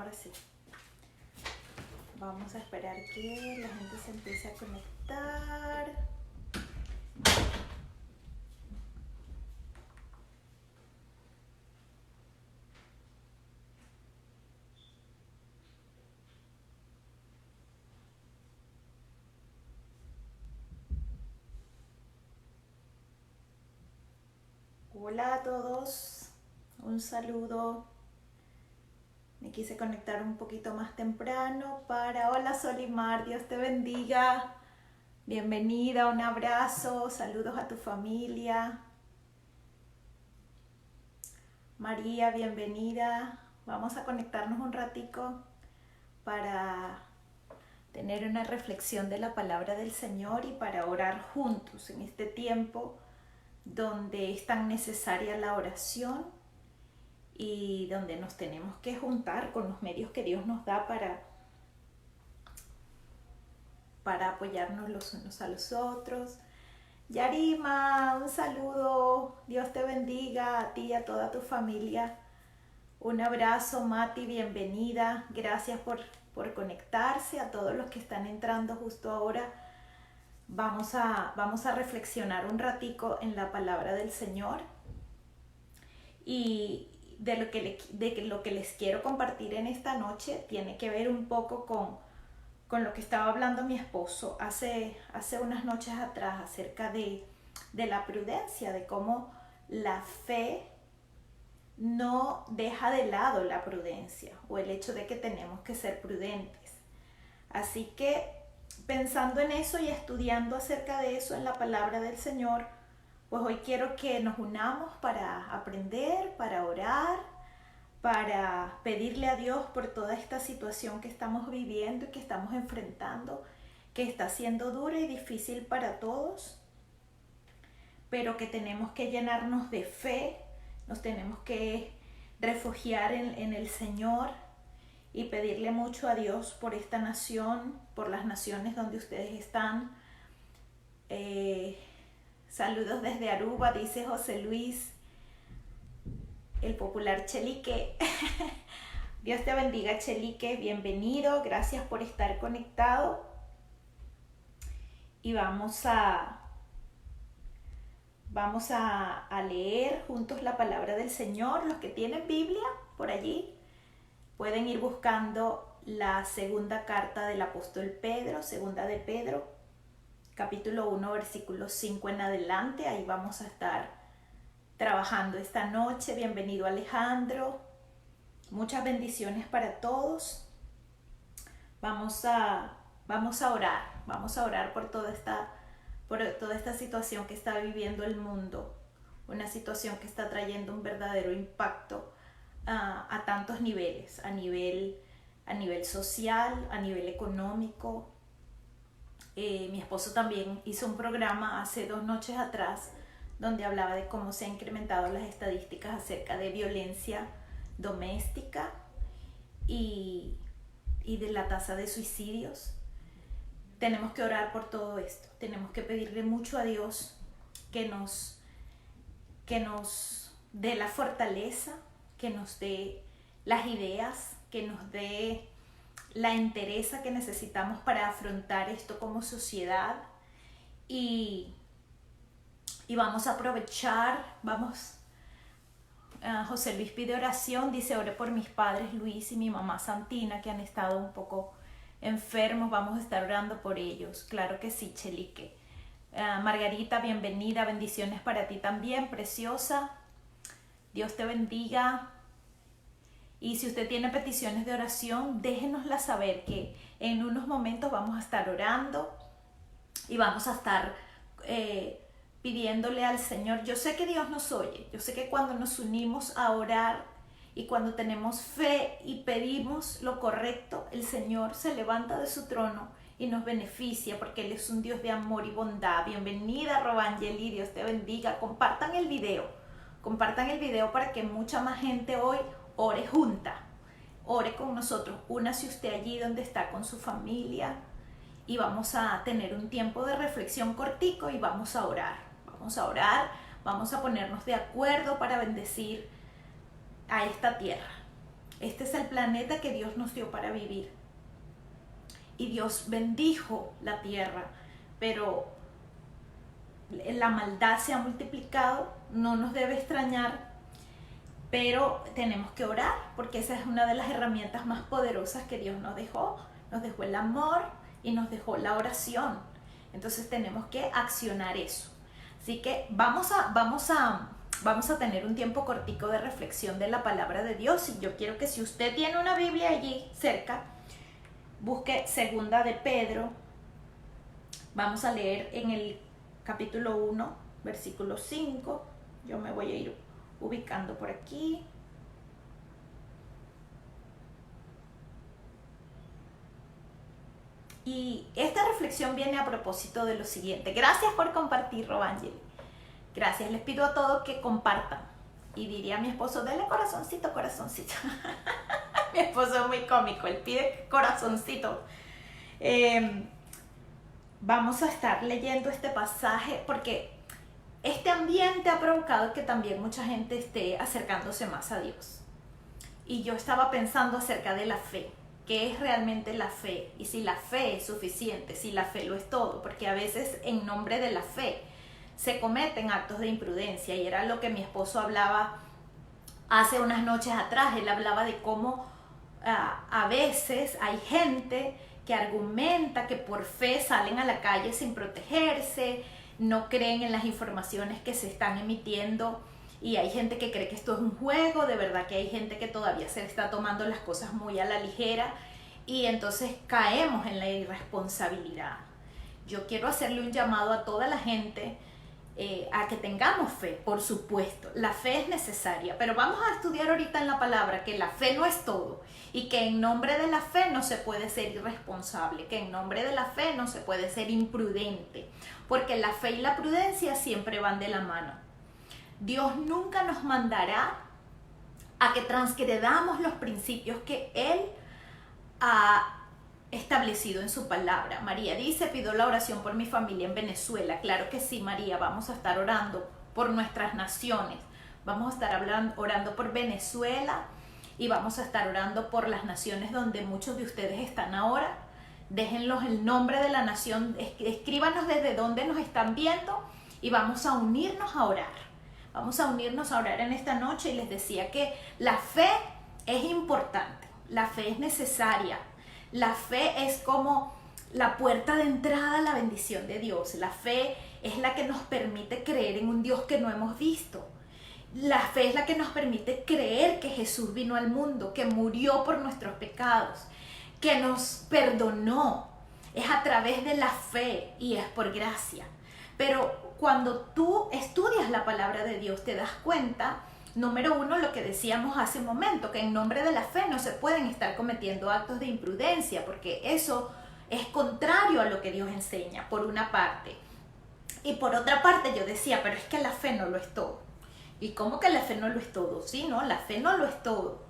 ahora sí. Vamos a esperar que la gente se empiece a conectar. Hola a todos, un saludo. Me quise conectar un poquito más temprano para... Hola Solimar, Dios te bendiga. Bienvenida, un abrazo, saludos a tu familia. María, bienvenida. Vamos a conectarnos un ratico para tener una reflexión de la palabra del Señor y para orar juntos en este tiempo donde es tan necesaria la oración y donde nos tenemos que juntar con los medios que Dios nos da para apoyarnos los unos a los otros. Yarima, un saludo, Dios te bendiga a ti y a toda tu familia. Un abrazo, Mati, bienvenida. Gracias por conectarse. A todos los que están entrando justo ahora, vamos a reflexionar un ratico en la palabra del Señor. Y de lo que les quiero compartir en esta noche tiene que ver un poco con lo que estaba hablando mi esposo hace unas noches atrás acerca de la prudencia, de cómo la fe no deja de lado la prudencia o el hecho de que tenemos que ser prudentes. Así que pensando en eso y estudiando acerca de eso en la palabra del Señor, pues hoy quiero que nos unamos para aprender, para orar, para pedirle a Dios por toda esta situación que estamos viviendo y que estamos enfrentando, que está siendo dura y difícil para todos, pero que tenemos que llenarnos de fe, nos tenemos que refugiar en el Señor y pedirle mucho a Dios por esta nación, por las naciones donde ustedes están. Saludos desde Aruba, dice José Luis, el popular Chelique. Dios te bendiga, Chelique, bienvenido, gracias por estar conectado. Y vamos a leer juntos la palabra del Señor. Los que tienen Biblia por allí pueden ir buscando la segunda carta del apóstol Pedro, segunda de Pedro, capítulo 1, versículo 5 en adelante. Ahí vamos a estar trabajando esta noche. Bienvenido, Alejandro. Muchas bendiciones para todos. Vamos a orar por toda esta situación que está viviendo el mundo, una situación que está trayendo un verdadero impacto a tantos niveles, a nivel social, a nivel económico. Mi esposo también hizo un programa hace 2 noches atrás donde hablaba de cómo se han incrementado las estadísticas acerca de violencia doméstica y de la tasa de suicidios. Tenemos que orar por todo esto, tenemos que pedirle mucho a Dios que nos dé la fortaleza, que nos dé las ideas, que nos dé la entereza que necesitamos para afrontar esto como sociedad. Y vamos a aprovechar, José Luis pide oración, dice: ore por mis padres Luis y mi mamá Santina, que han estado un poco enfermos, vamos a estar orando por ellos. Claro que sí, Chelique. Margarita, bienvenida, bendiciones para ti también, preciosa. Dios te bendiga. Y si usted tiene peticiones de oración, déjenoslas saber, que en unos momentos vamos a estar orando y vamos a estar pidiéndole al Señor. Yo sé que Dios nos oye, yo sé que cuando nos unimos a orar y cuando tenemos fe y pedimos lo correcto, el Señor se levanta de su trono y nos beneficia, porque Él es un Dios de amor y bondad. Bienvenida, Robangeli, Dios te bendiga. Compartan el video para que mucha más gente hoy ore junta, ore con nosotros. Únase usted allí donde está con su familia y vamos a tener un tiempo de reflexión cortico y vamos a orar, vamos a ponernos de acuerdo para bendecir a esta tierra. Este es el planeta que Dios nos dio para vivir. Y Dios bendijo la tierra, pero la maldad se ha multiplicado, no nos debe extrañar, pero tenemos que orar, porque esa es una de las herramientas más poderosas que Dios nos dejó el amor y nos dejó la oración. Entonces tenemos que accionar eso. Así que vamos a tener un tiempo cortico de reflexión de la palabra de Dios, y yo quiero que si usted tiene una Biblia allí cerca, busque Segunda de Pedro. Vamos a leer en el capítulo 1, versículo 5. Yo me voy a ir ubicando por aquí. Y esta reflexión viene a propósito de lo siguiente. Gracias por compartir, Robangeli. Gracias. Les pido a todos que compartan. Y diría a mi esposo, dele corazoncito, corazoncito. Mi esposo es muy cómico, él pide corazoncito. Vamos a estar leyendo este pasaje porque este ambiente ha provocado que también mucha gente esté acercándose más a Dios. Y yo estaba pensando acerca de la fe. ¿Qué es realmente la fe? Y si la fe es suficiente, si la fe lo es todo. Porque a veces en nombre de la fe se cometen actos de imprudencia. Y era lo que mi esposo hablaba hace unas noches atrás. Él hablaba de cómo a veces hay gente que argumenta que por fe salen a la calle sin protegerse, no creen en las informaciones que se están emitiendo, y hay gente que cree que esto es un juego. De verdad que hay gente que todavía se está tomando las cosas muy a la ligera, y entonces caemos en la irresponsabilidad. Yo quiero hacerle un llamado a toda la gente a que tengamos fe, por supuesto. La fe es necesaria, pero vamos a estudiar ahorita en la palabra que la fe no es todo, y que en nombre de la fe no se puede ser irresponsable, que en nombre de la fe no se puede ser imprudente, porque la fe y la prudencia siempre van de la mano. Dios nunca nos mandará a que transgredamos los principios que Él ha establecido en su palabra. María dice, pido la oración por mi familia en Venezuela. Claro que sí, María, vamos a estar orando por nuestras naciones. Vamos a estar orando por Venezuela, y vamos a estar orando por las naciones donde muchos de ustedes están ahora. Déjenlos el nombre de la nación, escríbanos desde dónde nos están viendo, y vamos a unirnos a orar. Vamos a unirnos a orar en esta noche, y les decía que la fe es importante, la fe es necesaria. La fe es como la puerta de entrada a la bendición de Dios. La fe es la que nos permite creer en un Dios que no hemos visto. La fe es la que nos permite creer que Jesús vino al mundo, que murió por nuestros pecados, que nos perdonó. Es a través de la fe y es por gracia. Pero cuando tú estudias la palabra de Dios, te das cuenta, número uno, lo que decíamos hace un momento, que en nombre de la fe no se pueden estar cometiendo actos de imprudencia, porque eso es contrario a lo que Dios enseña, por una parte. Y por otra parte yo decía, pero es que la fe no lo es todo. ¿Y cómo que la fe no lo es todo? Sí, no, la fe no lo es todo.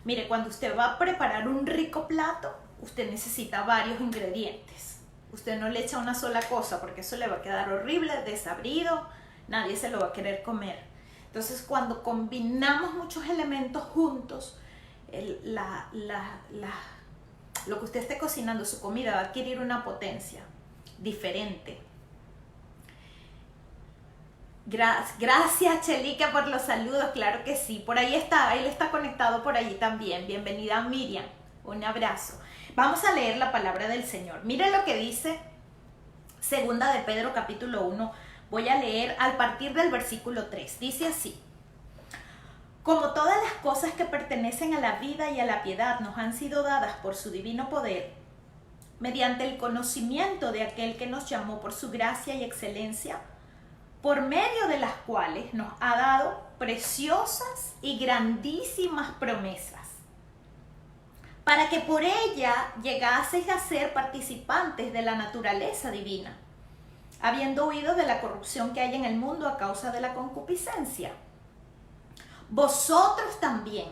Mire, cuando usted va a preparar un rico plato, usted necesita varios ingredientes. Usted no le echa una sola cosa, porque eso le va a quedar horrible, desabrido, nadie se lo va a querer comer. Entonces, cuando combinamos muchos elementos juntos, lo que usted esté cocinando, su comida, va a adquirir una potencia diferente. Gracias, Chelica, por los saludos. Claro que sí, por ahí está, él está conectado por allí también. Bienvenida, Miriam, un abrazo. Vamos a leer la palabra del Señor. Miren lo que dice Segunda de Pedro capítulo 1. Voy a leer a partir del versículo 3. Dice así: como todas las cosas que pertenecen a la vida y a la piedad nos han sido dadas por su divino poder, mediante el conocimiento de aquel que nos llamó por su gracia y excelencia, por medio de las cuales nos ha dado preciosas y grandísimas promesas, para que por ella llegaseis a ser participantes de la naturaleza divina, habiendo huido de la corrupción que hay en el mundo a causa de la concupiscencia. Vosotros también,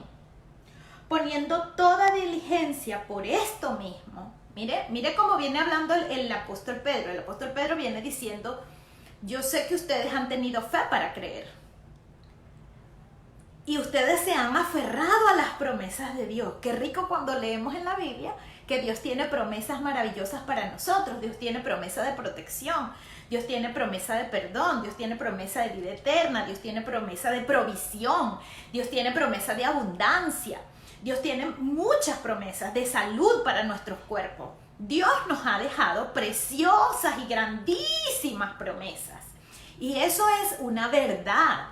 poniendo toda diligencia por esto mismo. Mire cómo viene hablando el apóstol Pedro. El apóstol Pedro viene diciendo, yo sé que ustedes han tenido fe para creer. Y ustedes se han aferrado a las promesas promesas de Dios. Qué rico cuando leemos en la Biblia que Dios tiene promesas maravillosas para nosotros. Dios tiene promesa de protección, Dios tiene promesa de perdón, Dios tiene promesa de vida eterna, Dios tiene promesa de provisión, Dios tiene promesa de abundancia, Dios tiene muchas promesas de salud para nuestros cuerpos. Dios nos ha dejado preciosas y grandísimas promesas. Y eso es una verdad.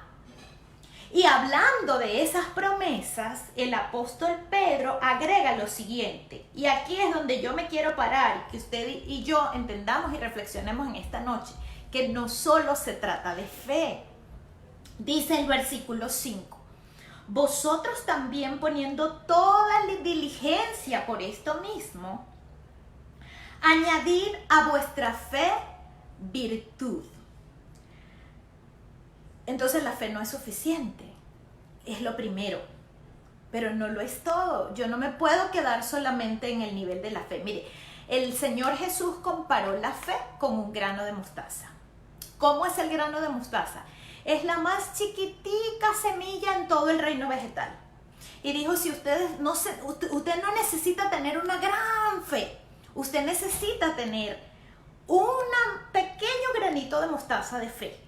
Y hablando de esas promesas, el apóstol Pedro agrega lo siguiente. Y aquí es donde yo me quiero parar, que usted y yo entendamos y reflexionemos en esta noche, que no solo se trata de fe. Dice el versículo 5. Vosotros también poniendo toda diligencia por esto mismo, añadid a vuestra fe virtud. Entonces la fe no es suficiente, es lo primero, pero no lo es todo. Yo no me puedo quedar solamente en el nivel de la fe. Mire, el Señor Jesús comparó la fe con un grano de mostaza. ¿Cómo es el grano de mostaza? Es la más chiquitica semilla en todo el reino vegetal. Y dijo, si usted no necesita tener una gran fe, usted necesita tener un pequeño granito de mostaza de fe.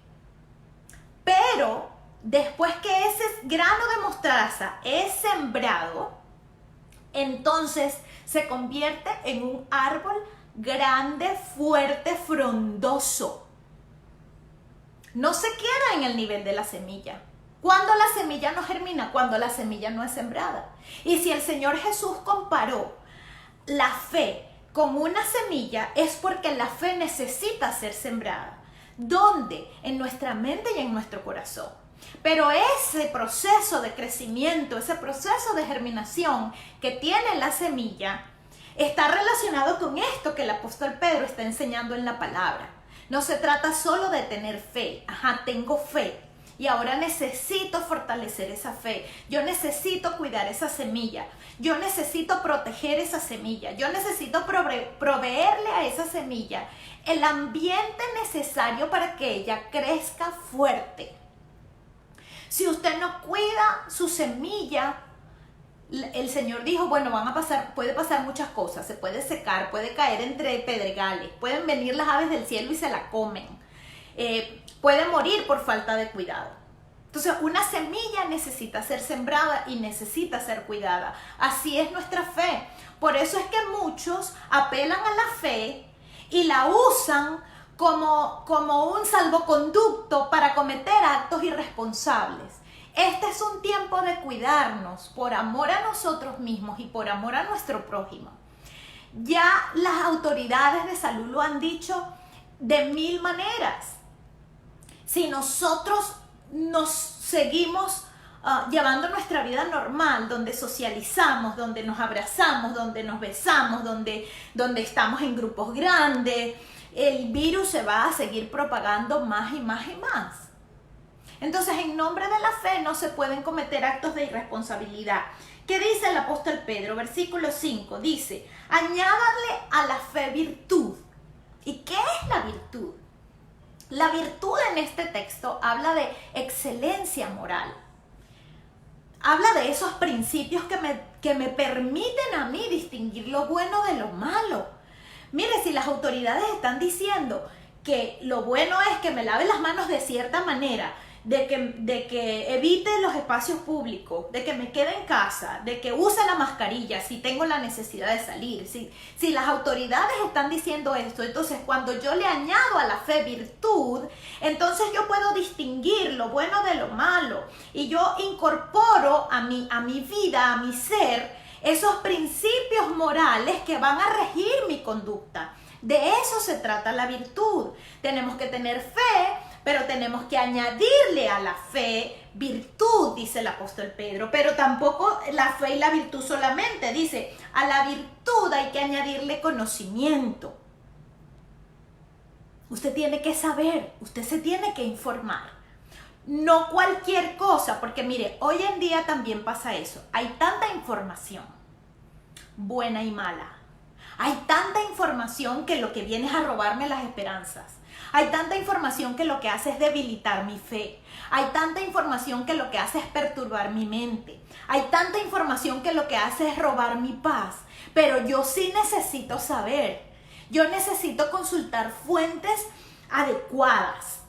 Pero después que ese grano de mostaza es sembrado, entonces se convierte en un árbol grande, fuerte, frondoso. No se queda en el nivel de la semilla. ¿Cuándo la semilla no germina? Cuando la semilla no es sembrada. Y si el Señor Jesús comparó la fe con una semilla, es porque la fe necesita ser sembrada. ¿Dónde? En nuestra mente y en nuestro corazón. Pero ese proceso de crecimiento, ese proceso de germinación que tiene la semilla, está relacionado con esto que el apóstol Pedro está enseñando en la palabra. No se trata solo de tener fe. Tengo fe. Y ahora necesito fortalecer esa fe. Yo necesito cuidar esa semilla. Yo necesito proteger esa semilla. Yo necesito proveerle a esa semilla el ambiente necesario para que ella crezca fuerte. Si usted no cuida su semilla, el Señor dijo, bueno, puede pasar muchas cosas. Se puede secar, puede caer entre pedregales, pueden venir las aves del cielo y se la comen. Puede morir por falta de cuidado. Entonces, una semilla necesita ser sembrada y necesita ser cuidada. Así es nuestra fe. Por eso es que muchos apelan a la fe y la usan como un salvoconducto para cometer actos irresponsables. Este es un tiempo de cuidarnos por amor a nosotros mismos y por amor a nuestro prójimo. Ya las autoridades de salud lo han dicho de 1000 maneras. Si nosotros nos seguimos llevando nuestra vida normal, donde socializamos, donde nos abrazamos, donde nos besamos, donde estamos en grupos grandes, el virus se va a seguir propagando más y más y más. Entonces, en nombre de la fe no se pueden cometer actos de irresponsabilidad. ¿Qué dice el apóstol Pedro? Versículo 5 dice, añádale a la fe virtud. ¿Y qué es la virtud? La virtud en este texto habla de excelencia moral. Habla de esos principios que me permiten a mí distinguir lo bueno de lo malo. Mire, si las autoridades están diciendo que lo bueno es que me lave las manos de cierta manera, de que evite los espacios públicos, de que me quede en casa, de que use la mascarilla si tengo la necesidad de salir. Si las autoridades están diciendo esto, entonces cuando yo le añado a la fe virtud, entonces yo puedo distinguir lo bueno de lo malo y yo incorporo a mi vida, a mi ser, esos principios morales que van a regir mi conducta. De eso se trata la virtud. Tenemos que tener fe, pero tenemos que añadirle a la fe virtud, dice el apóstol Pedro. Pero tampoco la fe y la virtud solamente. Dice, a la virtud hay que añadirle conocimiento. Usted tiene que saber, usted se tiene que informar. No cualquier cosa, porque mire, hoy en día también pasa eso. Hay tanta información, buena y mala. Hay tanta información que lo que viene es a robarme las esperanzas. Hay tanta información que lo que hace es debilitar mi fe. Hay tanta información que lo que hace es perturbar mi mente. Hay tanta información que lo que hace es robar mi paz. Pero yo sí necesito saber. Yo necesito consultar fuentes adecuadas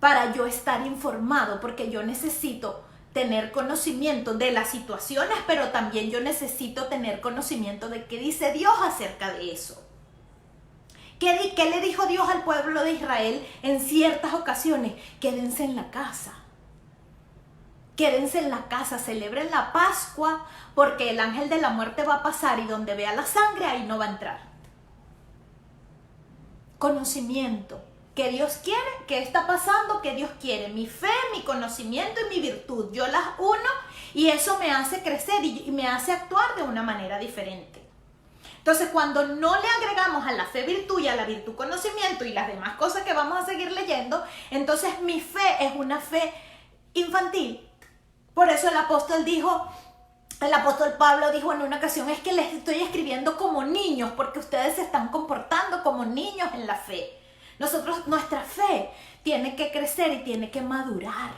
para yo estar informado, porque yo necesito tener conocimiento de las situaciones, pero también yo necesito tener conocimiento de qué dice Dios acerca de eso. ¿Qué le dijo Dios al pueblo de Israel en ciertas ocasiones? Quédense en la casa. Quédense en la casa, celebren la Pascua, porque el ángel de la muerte va a pasar y donde vea la sangre, ahí no va a entrar. Conocimiento. ¿Qué Dios quiere? ¿Qué está pasando? ¿Qué Dios quiere? Mi fe, mi conocimiento y mi virtud. Yo las uno y eso me hace crecer y me hace actuar de una manera diferente. Entonces, cuando no le agregamos a la fe virtud y a la virtud conocimiento y las demás cosas que vamos a seguir leyendo, entonces mi fe es una fe infantil. Por eso el apóstol Pablo dijo en una ocasión, es que les estoy escribiendo como niños porque ustedes se están comportando como niños en la fe. Nuestra fe tiene que crecer y tiene que madurar.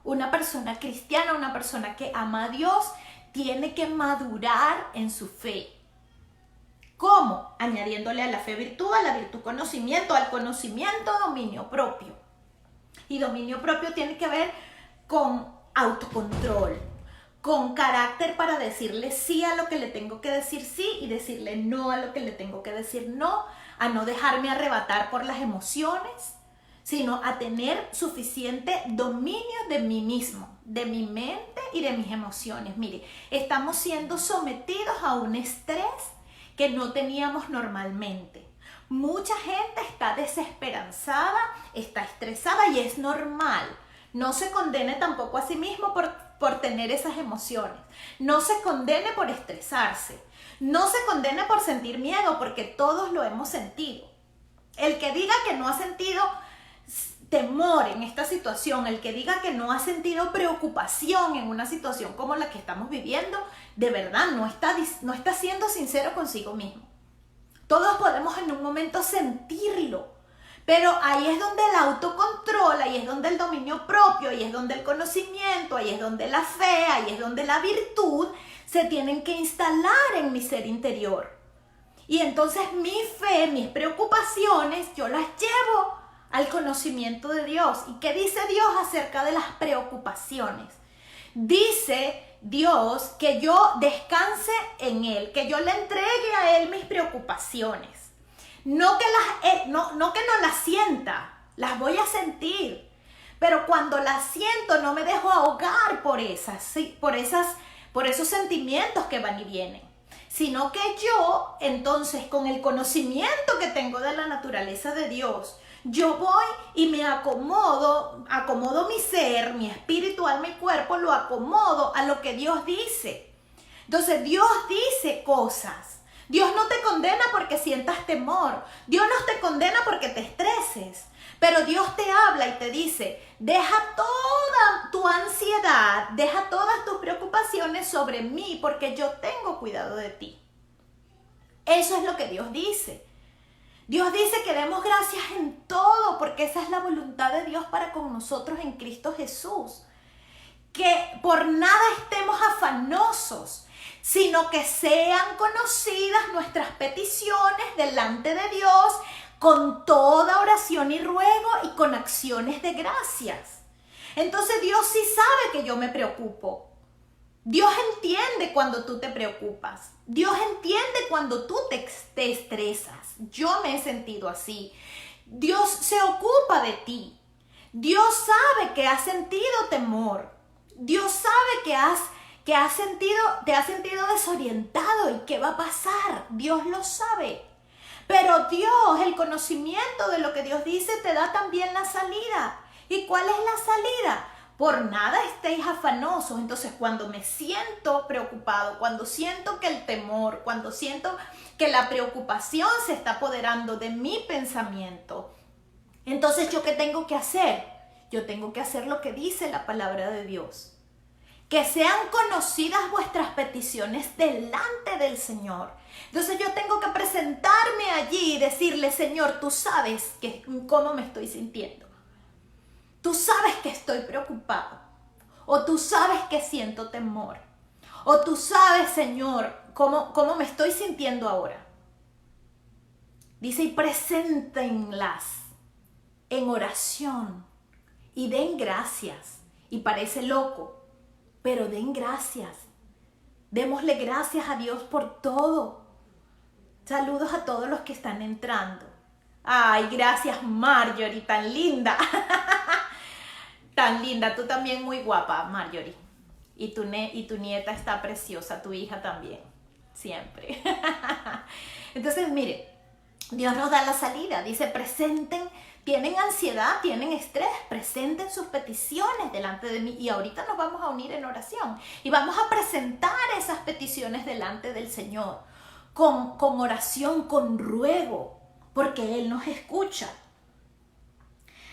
Una persona cristiana, una persona que ama a Dios, tiene que madurar en su fe. ¿Cómo? Añadiéndole a la fe virtud, a la virtud conocimiento, al conocimiento dominio propio. Y dominio propio tiene que ver con autocontrol, con carácter para decirle sí a lo que le tengo que decir sí y decirle no a lo que le tengo que decir no, a no dejarme arrebatar por las emociones, sino a tener suficiente dominio de mí mismo, de mi mente y de mis emociones. Mire, estamos siendo sometidos a un estrés que no teníamos normalmente. Mucha gente está desesperanzada, está estresada y es normal. No se condene tampoco a sí mismo por tener esas emociones. No se condene por estresarse. No se condene por sentir miedo, porque todos lo hemos sentido. El que diga que no ha sentido temor en esta situación, el que diga que no ha sentido preocupación en una situación como la que estamos viviendo, de verdad no está siendo sincero consigo mismo. Todos podemos en un momento sentirlo, pero ahí es donde el autocontrol, ahí es donde el dominio propio, ahí es donde el conocimiento, ahí es donde la fe, ahí es donde la virtud se tienen que instalar en mi ser interior. Y entonces mi fe, mis preocupaciones, yo las llevo al conocimiento de Dios. ¿Y qué dice Dios acerca de las preocupaciones? Dice Dios que yo descanse en Él, que yo le entregue a Él mis preocupaciones. No que no las sienta, las voy a sentir. Pero cuando las siento no me dejo ahogar por esos sentimientos que van y vienen. Sino que yo, entonces, con el conocimiento que tengo de la naturaleza de Dios, yo voy y me acomodo mi ser, mi espíritu, alma y cuerpo, lo acomodo a lo que Dios dice. Entonces Dios dice cosas. Dios no te condena porque sientas temor. Dios no te condena porque te estreses. Pero Dios te habla y te dice, deja toda tu ansiedad, deja todas tus preocupaciones sobre mí porque yo tengo cuidado de ti. Eso es lo que Dios dice. Dios dice que demos gracias en todo porque esa es la voluntad de Dios para con nosotros en Cristo Jesús. Que por nada estemos afanosos, sino que sean conocidas nuestras peticiones delante de Dios con toda oración y ruego y con acciones de gracias. Entonces Dios sí sabe que yo me preocupo. Dios entiende cuando tú te preocupas. Dios entiende cuando tú te estresas. Yo me he sentido así. Dios se ocupa de ti. Dios sabe que has sentido temor. Dios sabe que te has sentido desorientado y qué va a pasar. Dios lo sabe. Pero Dios, el conocimiento de lo que Dios dice, te da también la salida. ¿Y cuál es la salida? Por nada estéis afanosos. Entonces, cuando me siento preocupado, cuando siento que el temor, cuando siento que la preocupación se está apoderando de mi pensamiento, entonces, ¿yo qué tengo que hacer? Yo tengo que hacer lo que dice la palabra de Dios. que sean conocidas vuestras peticiones delante del Señor. Entonces yo tengo que presentarme allí y decirle, Señor, tú sabes cómo me estoy sintiendo. Tú sabes que estoy preocupado. O tú sabes que siento temor. O tú sabes, Señor, cómo me estoy sintiendo ahora. Dice, y preséntenlas en oración y den gracias. Y parece loco, pero den gracias. Démosle gracias a Dios por todo. Saludos a todos los que están entrando. Ay, gracias Marjorie, tan linda. Tan linda, tú también muy guapa, Marjorie. Y tu nieta está preciosa, tu hija también, siempre. Entonces, mire, Dios nos da la salida. Dice, presenten, tienen ansiedad, tienen estrés, presenten sus peticiones delante de mí. Y ahorita nos vamos a unir en oración. Y vamos a presentar esas peticiones delante del Señor. Con oración, con ruego, porque Él nos escucha.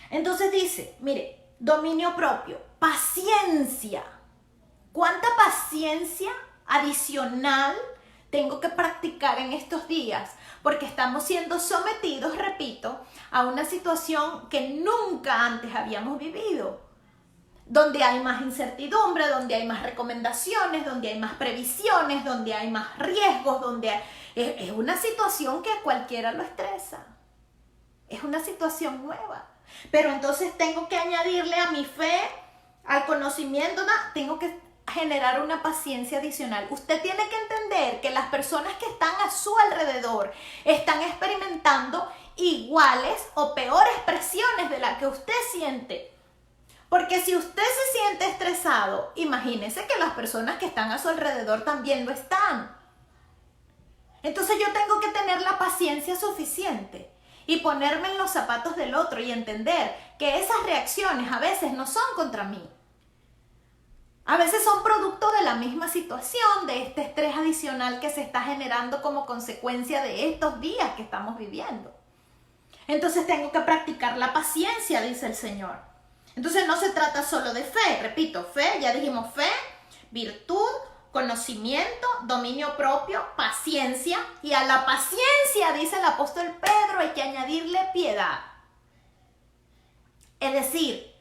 Entonces dice, mire, dominio propio, paciencia. ¿Cuánta paciencia adicional tengo que practicar en estos días? Porque estamos siendo sometidos, repito, a una situación que nunca antes habíamos vivido. Donde hay más incertidumbre, donde hay más recomendaciones, donde hay más previsiones, donde hay más riesgos, es una situación que a cualquiera lo estresa. Es una situación nueva. Pero entonces tengo que añadirle a mi fe, al conocimiento, tengo que generar una paciencia adicional. Usted tiene que entender que las personas que están a su alrededor están experimentando iguales o peores presiones de las que usted siente. Porque si usted se siente estresado, imagínese que las personas que están a su alrededor también lo están. Entonces yo tengo que tener la paciencia suficiente y ponerme en los zapatos del otro y entender que esas reacciones a veces no son contra mí. A veces son producto de la misma situación, de este estrés adicional que se está generando como consecuencia de estos días que estamos viviendo. Entonces tengo que practicar la paciencia, dice el Señor. Entonces no se trata solo de fe, repito, fe, ya dijimos fe, virtud, conocimiento, dominio propio, paciencia. Y a la paciencia, dice el apóstol Pedro, hay que añadirle piedad. Es decir,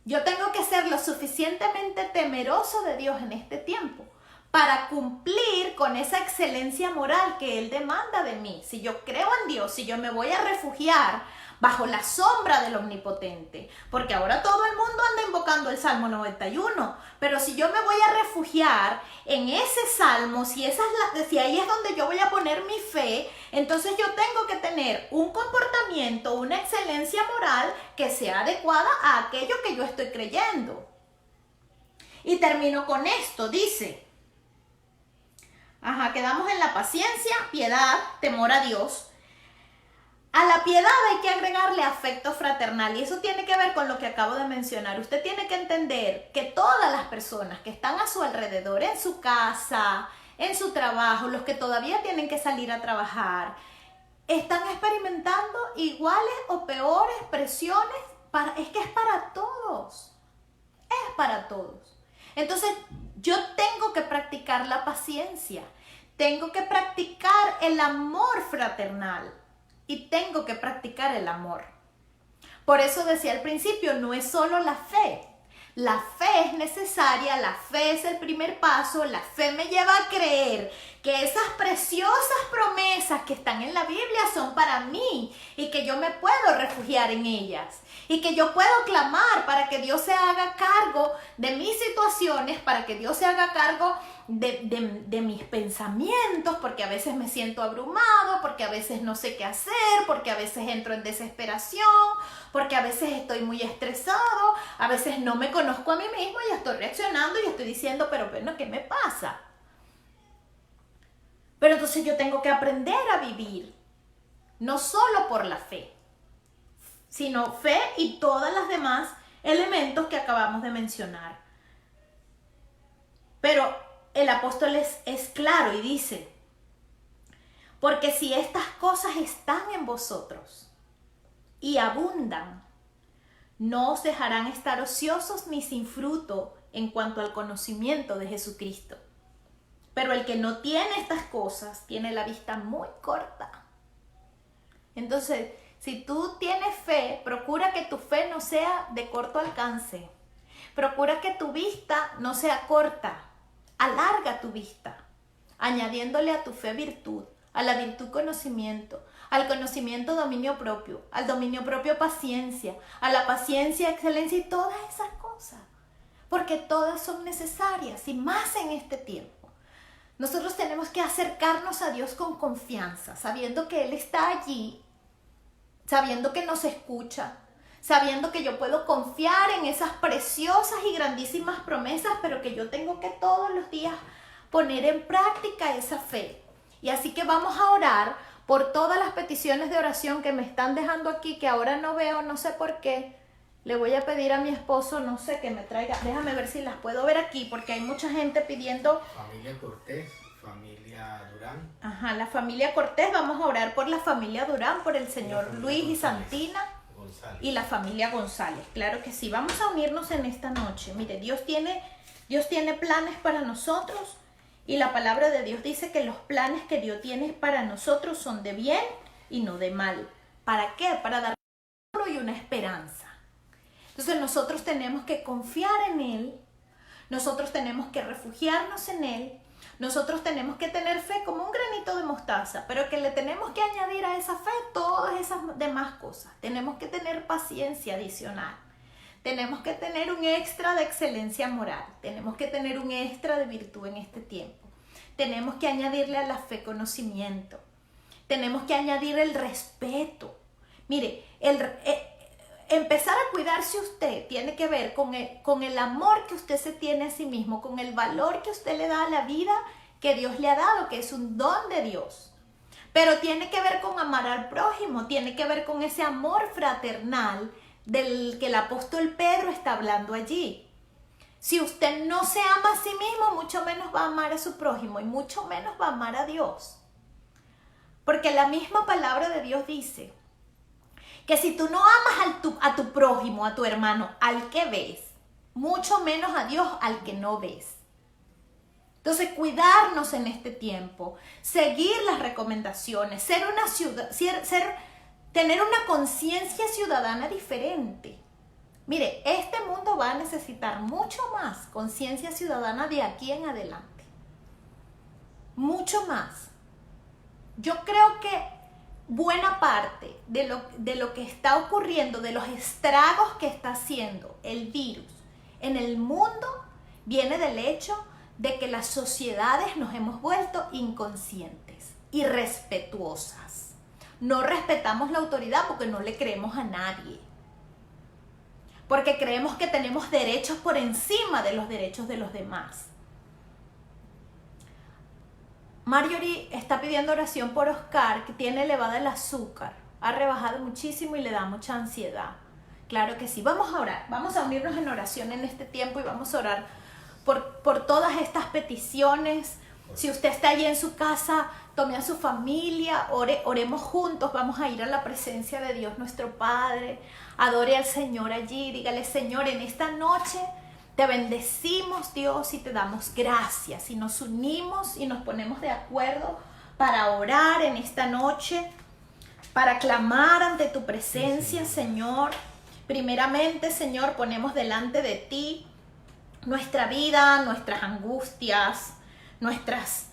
yo tengo que ser lo suficientemente temeroso de Dios en este tiempo para cumplir con esa excelencia moral que Él demanda de mí. Si yo creo en Dios, si yo me voy a refugiar bajo la sombra del Omnipotente, porque ahora todo el mundo anda invocando el Salmo 91, pero si yo me voy a refugiar en ese Salmo, si ahí es donde yo voy a poner mi fe, entonces yo tengo que tener un comportamiento, una excelencia moral que sea adecuada a aquello que yo estoy creyendo. Y termino con esto, dice, quedamos en la paciencia, piedad, temor a Dios. A la piedad hay que agregarle afecto fraternal y eso tiene que ver con lo que acabo de mencionar. Usted tiene que entender que todas las personas que están a su alrededor, en su casa, en su trabajo, los que todavía tienen que salir a trabajar, están experimentando iguales o peores presiones. Es que es para todos. Es para todos. Entonces, yo tengo que practicar la paciencia. Tengo que practicar el amor fraternal. Y tengo que practicar el amor. Por eso decía al principio, no es solo la fe. La fe es necesaria, la fe es el primer paso, la fe me lleva a creer que esas preciosas promesas que están en la Biblia son para mí y que yo me puedo refugiar en ellas y que yo puedo clamar para que Dios se haga cargo de mis situaciones, para que Dios se haga cargo de mis pensamientos, porque a veces me siento abrumado, porque a veces no sé qué hacer, porque a veces entro en desesperación, porque a veces estoy muy estresado, a veces no me conozco a mí mismo y estoy reaccionando y estoy diciendo, pero bueno, ¿qué me pasa? Pero entonces yo tengo que aprender a vivir, no solo por la fe, sino fe y todas las demás elementos que acabamos de mencionar. Pero el apóstol es claro y dice, porque si estas cosas están en vosotros y abundan, no os dejarán estar ociosos ni sin fruto en cuanto al conocimiento de Jesucristo. Pero el que no tiene estas cosas tiene la vista muy corta. Entonces, si tú tienes fe, procura que tu fe no sea de corto alcance. Procura que tu vista no sea corta. Alarga tu vista, añadiéndole a tu fe virtud, a la virtud conocimiento, al conocimiento dominio propio, al dominio propio paciencia, a la paciencia excelencia y todas esas cosas. Porque todas son necesarias y más en este tiempo. Nosotros tenemos que acercarnos a Dios con confianza, sabiendo que Él está allí, sabiendo que nos escucha, sabiendo que yo puedo confiar en esas preciosas y grandísimas promesas, pero que yo tengo que todos los días poner en práctica esa fe. Y así que vamos a orar por todas las peticiones de oración que me están dejando aquí, que ahora no veo, no sé por qué. Le voy a pedir a mi esposo, no sé, que me traiga, déjame ver si las puedo ver aquí, porque hay mucha gente pidiendo. Familia Cortés, familia Durán. Ajá, la familia Cortés, vamos a orar por la familia Durán, por el señor Luis y Santina. González. Y la familia González, claro que sí. Vamos a unirnos en esta noche. Mire, Dios tiene planes para nosotros y la palabra de Dios dice que los planes que Dios tiene para nosotros son de bien y no de mal. ¿Para qué? Para dar un futuro y una esperanza. Entonces nosotros tenemos que confiar en Él, nosotros tenemos que refugiarnos en Él, nosotros tenemos que tener fe como un granito de mostaza, pero que le tenemos que añadir a esa fe todas esas demás cosas. Tenemos que tener paciencia adicional, tenemos que tener un extra de excelencia moral, tenemos que tener un extra de virtud en este tiempo, tenemos que añadirle a la fe conocimiento, tenemos que añadir el respeto. Mire, empezar a cuidarse usted tiene que ver con el amor que usted se tiene a sí mismo, con el valor que usted le da a la vida que Dios le ha dado, que es un don de Dios. Pero tiene que ver con amar al prójimo, tiene que ver con ese amor fraternal del que el apóstol Pedro está hablando allí. Si usted no se ama a sí mismo, mucho menos va a amar a su prójimo y mucho menos va a amar a Dios. Porque la misma palabra de Dios dice que si tú no amas a tu prójimo, a tu hermano, al que ves, mucho menos a Dios al que no ves. Entonces, cuidarnos en este tiempo, seguir las recomendaciones, tener una conciencia ciudadana diferente. Mire, este mundo va a necesitar mucho más conciencia ciudadana de aquí en adelante. Mucho más. Yo creo que buena parte de lo que está ocurriendo, de los estragos que está haciendo el virus en el mundo, viene del hecho de que las sociedades nos hemos vuelto inconscientes, irrespetuosas. No respetamos la autoridad porque no le creemos a nadie. Porque creemos que tenemos derechos por encima de los derechos de los demás. Marjorie está pidiendo oración por Oscar, que tiene elevada el azúcar. Ha rebajado muchísimo y le da mucha ansiedad. Claro que sí. Vamos a orar. Vamos a unirnos en oración en este tiempo y vamos a orar por todas estas peticiones. Si usted está allí en su casa, tome a su familia, oremos juntos. Vamos a ir a la presencia de Dios nuestro Padre. Adore al Señor allí. Dígale: Señor, en esta noche te bendecimos, Dios, y te damos gracias. Y nos unimos y nos ponemos de acuerdo para orar en esta noche, para clamar ante tu presencia, Señor. Primeramente, Señor, ponemos delante de ti nuestra vida, nuestras angustias, nuestras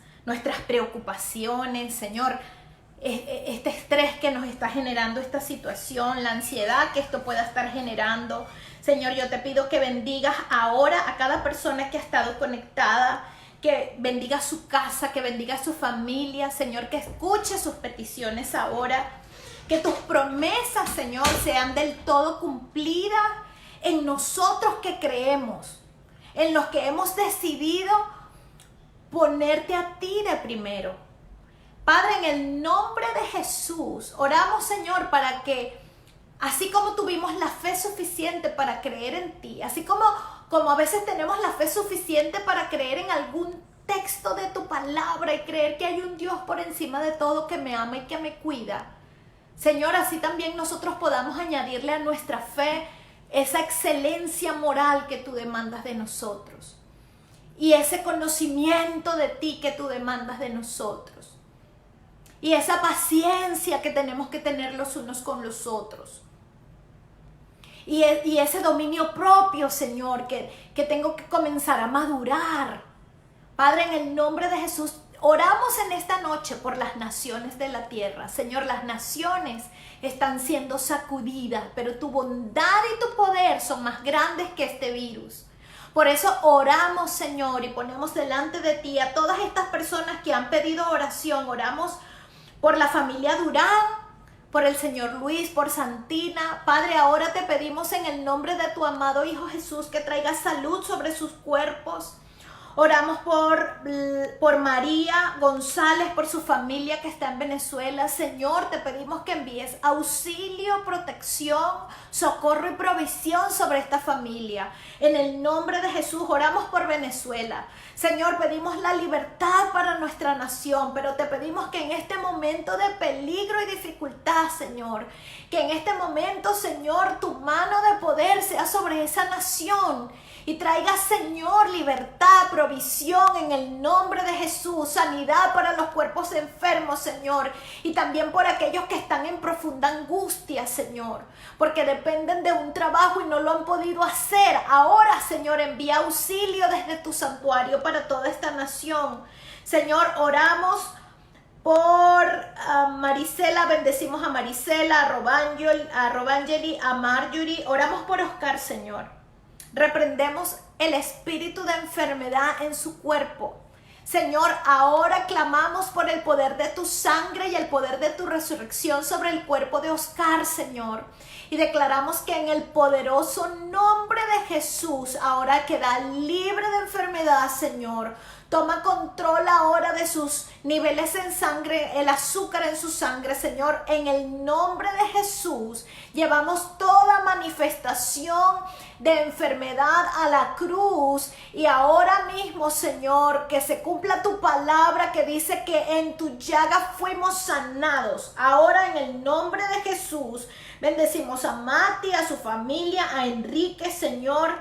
preocupaciones, Señor. Este estrés que nos está generando esta situación, la ansiedad que esto pueda estar generando. Señor, yo te pido que bendigas ahora a cada persona que ha estado conectada, que bendiga su casa, que bendiga su familia, Señor, que escuche sus peticiones ahora, que tus promesas, Señor, sean del todo cumplidas en nosotros que creemos, en los que hemos decidido ponerte a ti de primero. Padre, en el nombre de Jesús, oramos, Señor, para que así como tuvimos la fe suficiente para creer en ti, así como a veces tenemos la fe suficiente para creer en algún texto de tu palabra y creer que hay un Dios por encima de todo que me ama y que me cuida, Señor, así también nosotros podamos añadirle a nuestra fe esa excelencia moral que tú demandas de nosotros y ese conocimiento de ti que tú demandas de nosotros y esa paciencia que tenemos que tener los unos con los otros y ese dominio propio, Señor, que tengo que comenzar a madurar. Padre, en el nombre de Jesús, oramos en esta noche por las naciones de la tierra. Señor, las naciones están siendo sacudidas, pero tu bondad y tu poder son más grandes que este virus. Por eso oramos, Señor, y ponemos delante de ti a todas estas personas que han pedido oración. Oramos por la familia Durán, por el Señor Luis, por Santina. Padre, ahora te pedimos en el nombre de tu amado Hijo Jesús que traiga salud sobre sus cuerpos. Oramos por María González, por su familia que está en Venezuela. Señor, te pedimos que envíes auxilio, protección, socorro y provisión sobre esta familia. En el nombre de Jesús oramos por Venezuela. Señor, pedimos la libertad para nuestra nación, pero te pedimos que en este momento de peligro y dificultad, Señor, que en este momento, Señor, tu mano de poder sea sobre esa nación y traiga, Señor, libertad, provisión en el nombre de Jesús, sanidad para los cuerpos enfermos, Señor, y también por aquellos que están en profunda angustia, Señor, porque dependen de un trabajo y no lo han podido hacer. Ahora, Señor, envía auxilio desde tu santuario para toda esta nación. Señor, oramos por Marisela, bendecimos a Marisela, a Robangeli, a Marjorie. Oramos por Oscar, Señor. Reprendemos el espíritu de enfermedad en su cuerpo. Señor, ahora clamamos por el poder de tu sangre y el poder de tu resurrección sobre el cuerpo de Oscar, Señor. Y declaramos que en el poderoso nombre de Jesús, ahora queda libre de enfermedad, Señor. Toma control ahora de sus niveles en sangre, el azúcar en su sangre, Señor. En el nombre de Jesús, llevamos toda manifestación de enfermedad a la cruz. Y ahora mismo, Señor, que se cumpla tu palabra que dice que en tu llaga fuimos sanados. Ahora, en el nombre de Jesús, bendecimos a Mati, a su familia, a Enrique, Señor.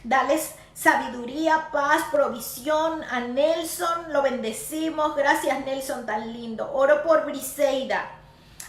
Dales sabiduría, paz, provisión. A Nelson lo bendecimos. Gracias, Nelson, tan lindo. Oro por Briseida.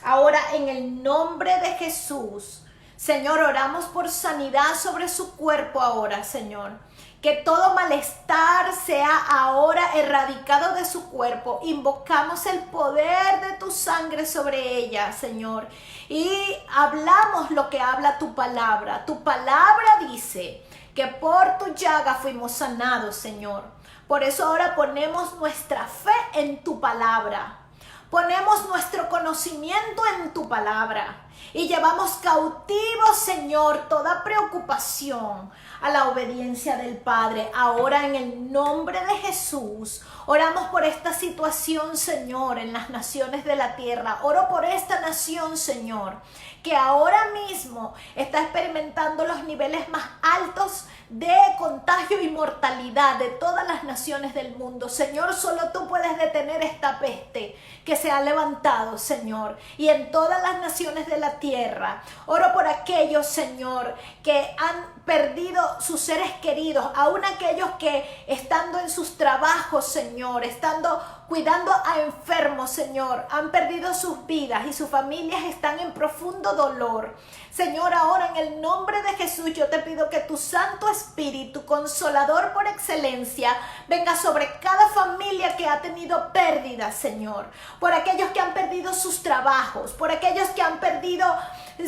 Ahora, en el nombre de Jesús, Señor, oramos por sanidad sobre su cuerpo ahora, Señor. Que todo malestar sea ahora erradicado de su cuerpo. Invocamos el poder de tu sangre sobre ella, Señor. Y hablamos lo que habla tu palabra. Tu palabra dice que por tu llaga fuimos sanados, Señor. Por eso ahora ponemos nuestra fe en tu palabra. Ponemos nuestro conocimiento en tu palabra. Y llevamos cautivo, Señor, toda preocupación a la obediencia del Padre. Ahora, en el nombre de Jesús, oramos por esta situación, Señor, en las naciones de la tierra. Oro por esta nación, Señor, que ahora mismo está experimentando los niveles más altos de contagio y mortalidad de todas las naciones del mundo. Señor, solo tú puedes detener esta peste que se ha levantado, Señor, y en todas las naciones de la tierra. Oro por aquellos, Señor, que han perdido sus seres queridos, aún aquellos que estando en sus trabajos, Señor, estando cuidando a enfermos, Señor, han perdido sus vidas y sus familias están en profundo dolor. Señor, ahora en el nombre de Jesús yo te pido que tu Santo Espíritu, consolador por excelencia, venga sobre cada familia que ha tenido pérdidas, Señor. Por aquellos que han perdido sus trabajos, por aquellos que han perdido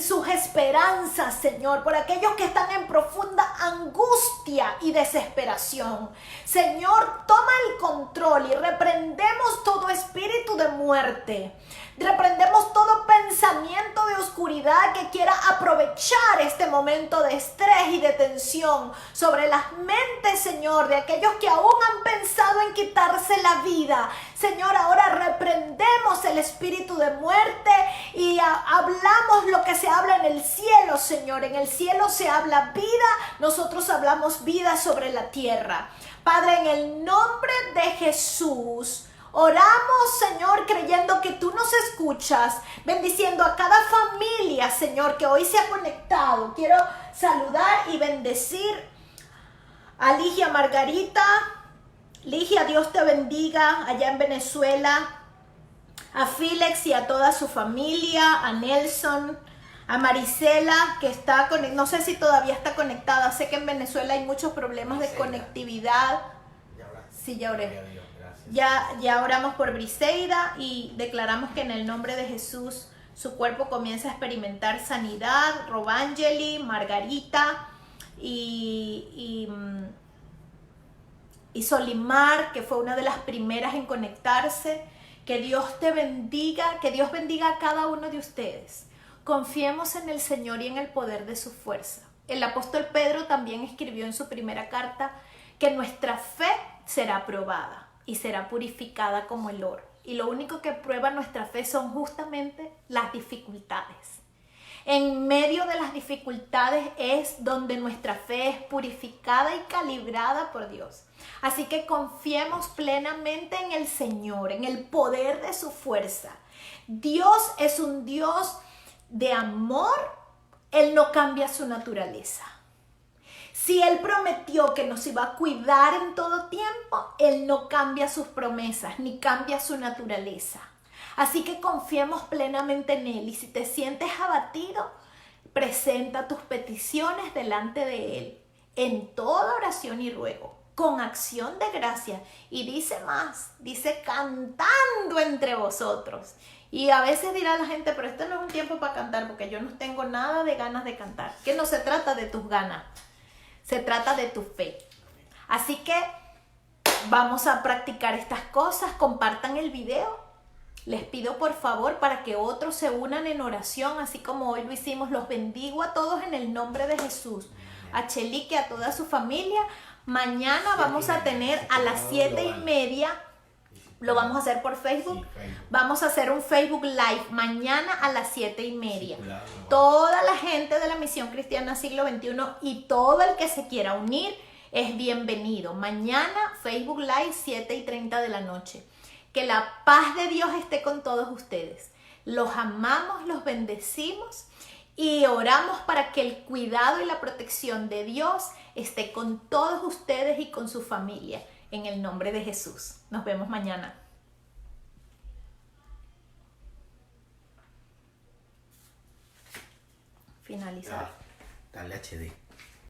sus esperanzas, Señor, por aquellos que están en profunda angustia y desesperación. Señor, toma el control y reprendemos todo espíritu de muerte. Reprendemos todo pensamiento de oscuridad que quiera aprovechar este momento de estrés y de tensión sobre las mentes, Señor, de aquellos que aún han pensado en quitarse la vida. Señor, ahora reprendemos el espíritu de muerte y hablamos lo que se habla en el cielo, Señor. En el cielo se habla vida, nosotros hablamos vida sobre la tierra. Padre, en el nombre de Jesús, Oramos, Señor, creyendo que tú nos escuchas, bendiciendo a cada familia, Señor, que hoy se ha conectado. Quiero saludar y bendecir a Ligia Margarita. Ligia, Dios te bendiga allá en Venezuela. A Felix y a toda su familia, a Nelson, a Marisela, que está no sé si todavía está conectada. Sé que en Venezuela hay muchos problemas de conectividad. Sí, ya oré. Ya oramos por Briseida y declaramos que en el nombre de Jesús su cuerpo comienza a experimentar sanidad. Robangeli, Margarita y Solimar, que fue una de las primeras en conectarse. Que Dios te bendiga, que Dios bendiga a cada uno de ustedes. Confiemos en el Señor y en el poder de su fuerza. El apóstol Pedro también escribió en su primera carta que nuestra fe será probada y será purificada como el oro. Y lo único que prueba nuestra fe son justamente las dificultades. En medio de las dificultades es donde nuestra fe es purificada y calibrada por Dios. Así que confiemos plenamente en el Señor, en el poder de su fuerza. Dios es un Dios de amor. Él no cambia su naturaleza. Si Él prometió que nos iba a cuidar en todo tiempo, Él no cambia sus promesas ni cambia su naturaleza. Así que confiemos plenamente en Él. Y si te sientes abatido, presenta tus peticiones delante de Él en toda oración y ruego, con acción de gracia. Y dice más, dice cantando entre vosotros. Y a veces dirá la gente, pero esto no es un tiempo para cantar porque yo no tengo nada de ganas de cantar. Que no se trata de tus ganas, se trata de tu fe. Así que vamos a practicar estas cosas. Compartan el video. Les pido por favor para que otros se unan en oración, así como hoy lo hicimos. Los bendigo a todos en el nombre de Jesús. A Chelique, a toda su familia. Mañana vamos a tener a las 7:30. Lo vamos a hacer por Facebook. Vamos a hacer un Facebook Live mañana a las 7:30. Toda la gente de la Misión Cristiana Siglo XXI y todo el que se quiera unir es bienvenido. Mañana Facebook Live 7:30 de la noche. Que la paz de Dios esté con todos ustedes. Los amamos, los bendecimos y oramos para que el cuidado y la protección de Dios esté con todos ustedes y con su familia. En el nombre de Jesús. Nos vemos mañana. Finalizar. Dale HD.